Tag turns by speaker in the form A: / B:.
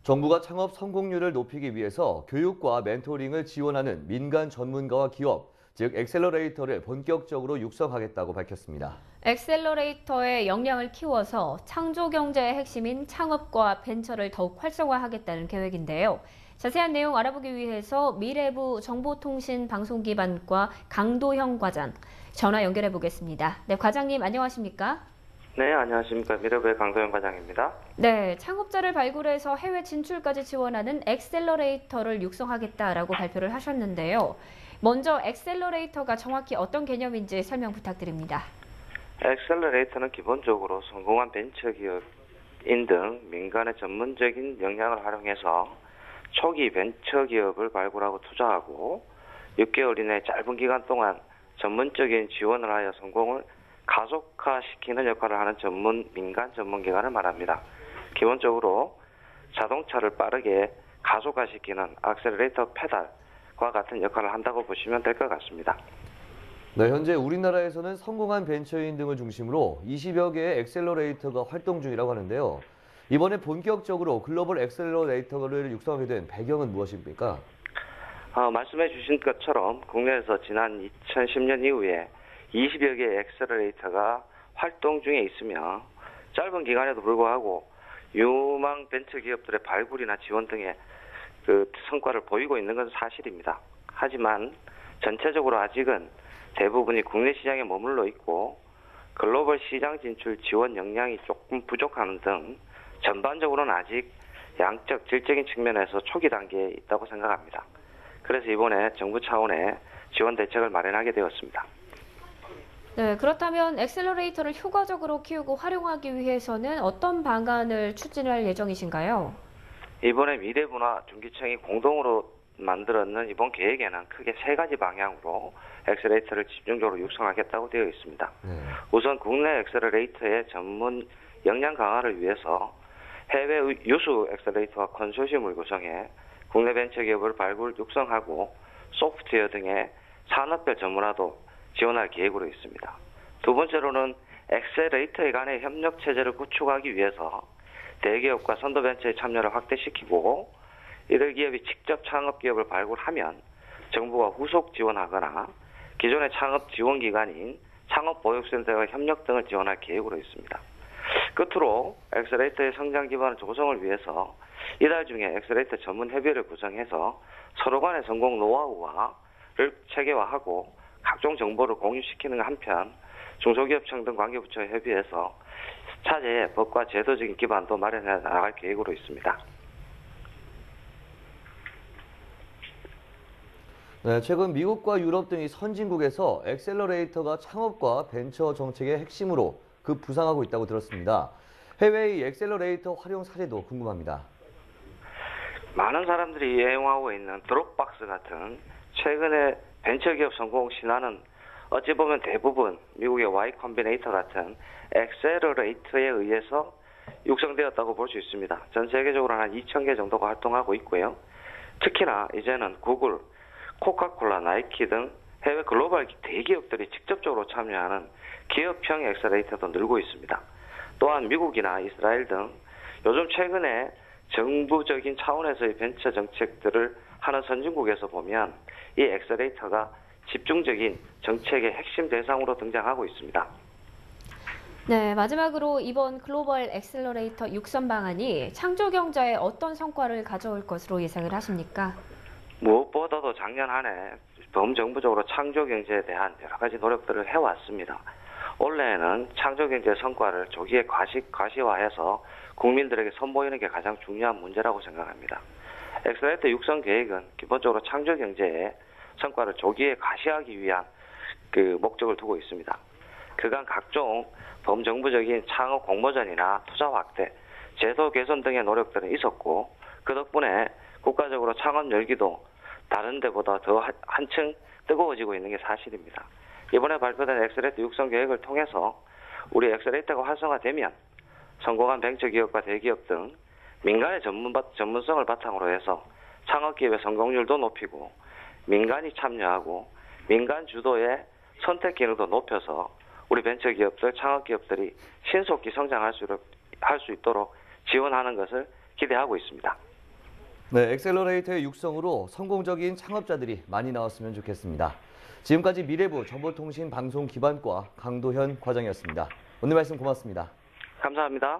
A: 정부가 창업 성공률을 높이기 위해서 교육과 멘토링을 지원하는 민간 전문가와 기업, 즉 엑셀러레이터를 본격적으로 육성하겠다고 밝혔습니다.
B: 엑셀러레이터의 역량을 키워서 창조 경제의 핵심인 창업과 벤처를 더욱 활성화하겠다는 계획인데요. 자세한 내용 알아보기 위해서 미래부 정보통신방송기반과 강도형 과장 전화 연결해 보겠습니다. 네, 과장님 안녕하십니까?
C: 네, 안녕하십니까. 미래부의 강도현 과장입니다.
B: 네, 창업자를 발굴해서 해외 진출까지 지원하는 엑셀러레이터를 육성하겠다라고 발표를 하셨는데요. 먼저 엑셀러레이터가 정확히 어떤 개념인지 설명 부탁드립니다.
C: 엑셀러레이터는 기본적으로 성공한 벤처기업인 등 민간의 전문적인 역량을 활용해서 초기 벤처기업을 발굴하고 투자하고 6개월 이내 짧은 기간 동안 전문적인 지원을 하여 성공을 가속화시키는 역할을 하는 민간 전문기관을 말합니다. 기본적으로 자동차를 빠르게 가속화시키는 액셀레이터 페달과 같은 역할을 한다고 보시면 될 것 같습니다.
A: 네, 현재 우리나라에서는 성공한 벤처인 등을 중심으로 20여 개의 엑셀러레이터가 활동 중이라고 하는데요. 이번에 본격적으로 글로벌 엑셀러레이터를 육성하게 된 배경은 무엇입니까?
C: 말씀해 주신 것처럼 국내에서 지난 2010년 이후에 20여 개의 엑셀러레이터가 활동 중에 있으며 짧은 기간에도 불구하고 유망 벤처 기업들의 발굴이나 지원 등의 성과를 보이고 있는 것은 사실입니다. 하지만 전체적으로 아직은 대부분이 국내 시장에 머물러 있고 글로벌 시장 진출 지원 역량이 조금 부족하는 등 전반적으로는 아직 양적, 질적인 측면에서 초기 단계에 있다고 생각합니다. 그래서 이번에 정부 차원의 지원 대책을 마련하게 되었습니다.
B: 네, 그렇다면 엑셀러레이터를 효과적으로 키우고 활용하기 위해서는 어떤 방안을 추진할 예정이신가요?
C: 이번에 미래부나 중기청이 공동으로 만들었는 이번 계획에는 크게 세 가지 방향으로 엑셀러레이터를 집중적으로 육성하겠다고 되어 있습니다. 우선 국내 엑셀러레이터의 전문 역량 강화를 위해서 해외 유수 엑셀러레이터와 컨소시엄을 구성해 국내 벤처기업을 발굴 육성하고 소프트웨어 등의 산업별 전문화도 지원할 계획으로 있습니다. 두 번째로는 엑셀러레이터 간의 협력 체제를 구축하기 위해서 대기업과 선도벤처의 참여를 확대시키고 이들 기업이 직접 창업기업을 발굴하면 정부가 후속 지원하거나 기존의 창업 지원기관인 창업보육센터와 협력 등을 지원할 계획으로 있습니다. 끝으로 엑셀러레이터의 성장 기반 조성을 위해서 이달 중에 엑셀러레이터 전문 협의회를 구성해서 서로 간의 성공 노하우를 체계화하고 각종 정보를 공유시키는 한편 중소기업청 등 관계부처와 협의해서 차제의 법과 제도적인 기반도 마련해 나갈 계획으로 있습니다.
A: 네, 최근 미국과 유럽 등이 선진국에서 엑셀러레이터가 창업과 벤처 정책의 핵심으로 급부상하고 있다고 들었습니다. 해외의 엑셀러레이터 활용 사례도 궁금합니다.
C: 많은 사람들이 애용하고 있는 드롭박스 같은 최근의 벤처기업 성공 신화는 어찌 보면 대부분 미국의 Y 컴비네이터 같은 엑셀러레이터에 의해서 육성되었다고 볼 수 있습니다. 전 세계적으로 한 2,000개 정도가 활동하고 있고요. 특히나 이제는 구글, 코카콜라, 나이키 등 해외 글로벌 대기업들이 직접적으로 참여하는 기업형 엑셀러레이터도 늘고 있습니다. 또한 미국이나 이스라엘 등 요즘 최근에 정부적인 차원에서의 벤처 정책들을 하는 선진국에서 보면 이 엑셀러레이터가 집중적인 정책의 핵심 대상으로 등장하고 있습니다.
B: 네, 마지막으로 이번 글로벌 엑셀러레이터 육성 방안이 창조 경제에 어떤 성과를 가져올 것으로 예상을 하십니까?
C: 무엇보다도 작년 한 해 범정부적으로 창조 경제에 대한 여러 가지 노력들을 해왔습니다. 올해는 창조 경제 성과를 조기에 과시화해서 국민들에게 선보이는 게 가장 중요한 문제라고 생각합니다. 엑셀러레이터 육성 계획은 기본적으로 창조 경제의 성과를 조기에 과시하기 위한 목적을 두고 있습니다. 그간 각종 범정부적인 창업 공모전이나 투자 확대, 제도 개선 등의 노력들은 있었고 그 덕분에 국가적으로 창업 열기도 다른 데보다 더 한층 뜨거워지고 있는 게 사실입니다. 이번에 발표된 엑셀러레이터 육성 계획을 통해서 우리 엑셀러레이터가 활성화되면 성공한 벤처기업과 대기업 등 민간의 전문성을 바탕으로 해서 창업기업의 성공률도 높이고 민간이 참여하고 민간 주도의 선택 기능도 높여서 우리 벤처기업들, 창업기업들이 신속히 성장할 수 있도록 지원하는 것을 기대하고 있습니다.
A: 네, 엑셀러레이터의 육성으로 성공적인 창업자들이 많이 나왔으면 좋겠습니다. 지금까지 미래부 정보통신방송기반과 강도현 과장이었습니다. 오늘 말씀 고맙습니다.
C: 감사합니다.